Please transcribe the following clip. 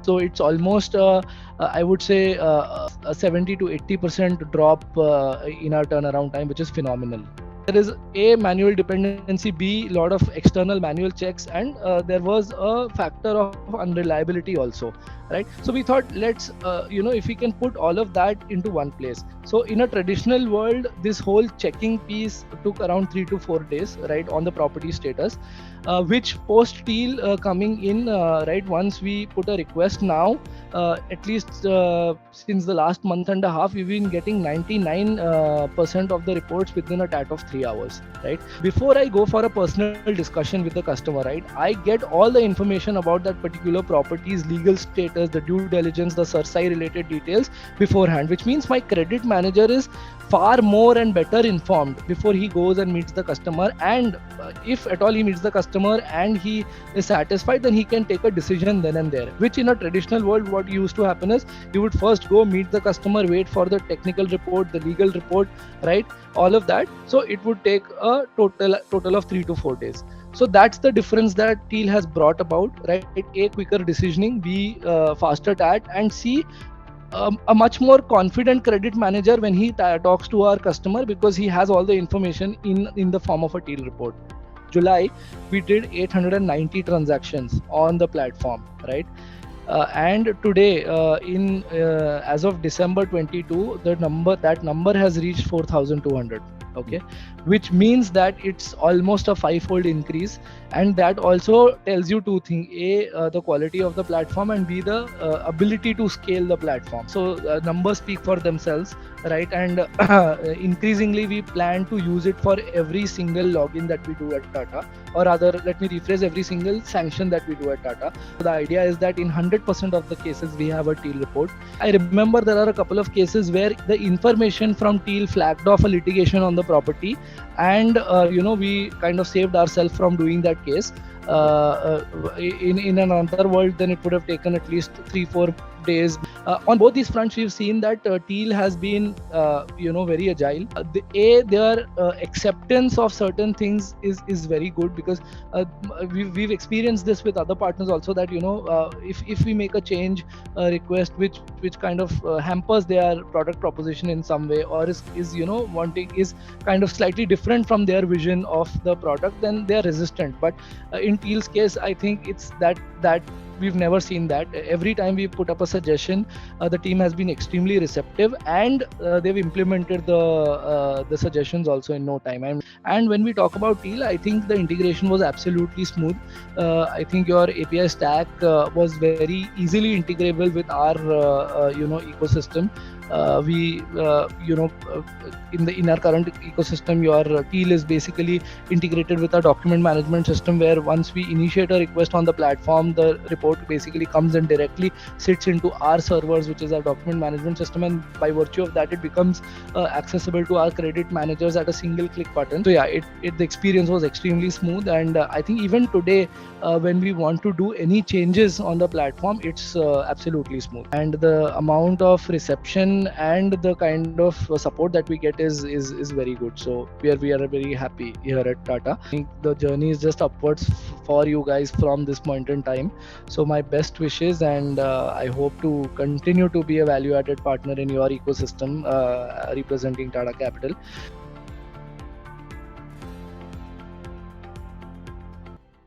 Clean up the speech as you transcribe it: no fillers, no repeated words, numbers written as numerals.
So it's almost I would say a 70 to 80% drop in our turnaround time, which is phenomenal. There is a manual dependency, B lot of external manual checks, and there was a factor of unreliability also, right? So we thought, let's if we can put all of that into one place. So in a traditional world, this whole checking piece took around 3 to 4 days, right, on the property status, which post TEAL coming in, right, once we put a request now, at least since the last month and a half, we've been getting 99% of the reports within a TAT of 3 hours, right? Before I go for a personal discussion with the customer, right, I get all the information about that particular property's legal status, the due diligence, the CERSAI related details beforehand, which means my credit manager is far more and better informed before he goes and meets the customer. And if at all he meets the customer and he is satisfied, then he can take a decision then and there, which in a traditional world, what used to happen is you would first go meet the customer, wait for the technical report, the legal report, right, all of that. So it would take a total of 3 to 4 days. So that's the difference that TEAL has brought about, right? A, quicker decisioning, B, faster TAT, and C, a much more confident credit manager when he talks to our customer, because he has all the information in the form of a TEAL report. July, we did 890 transactions on the platform, right? And today, as of December 22, that number has reached 4,200. Okay, which means that it's almost a 5-fold increase, and that also tells you two things: A, the quality of the platform, and B, the ability to scale the platform. So numbers speak for themselves, right? And increasingly we plan to use it for every single login that we do at Tata, or rather, let me rephrase, every single sanction that we do at Tata. So the idea is that in 100% of the cases we have a TEAL report. I remember there are a couple of cases where the information from TEAL flagged off a litigation on the property, and we kind of saved ourselves from doing that case. In another world, then it would have taken at least 3-4 days. On both these fronts, we've seen that TEAL has been very agile. Their acceptance of certain things is very good, because we've experienced this with other partners also, that if we make a change request which kind of hampers their product proposition in some way, or is kind of slightly different from their vision of the product, then they are resistant. But in TEAL's case, I think it's that we've never seen that. Every time we put up a suggestion, the team has been extremely receptive, and they've implemented the suggestions also in no time. And when we talk about TEAL, I think the integration was absolutely smooth. I think your API stack was very easily integrable with our ecosystem. In our current ecosystem, your TEAL is basically integrated with our document management system, where once we initiate a request on the platform, the report basically comes and directly sits into our servers, which is our document management system, and by virtue of that, it becomes accessible to our credit managers at a single click button. So yeah, the experience was extremely smooth, and I think even today, when we want to do any changes on the platform, it's absolutely smooth, and the amount of reception and the kind of support that we get is very good. So we are very happy here at Tata. I think the journey is just upwards for you guys from this point in time. So my best wishes, and I hope to continue to be a value-added partner in your ecosystem, representing Tata Capital.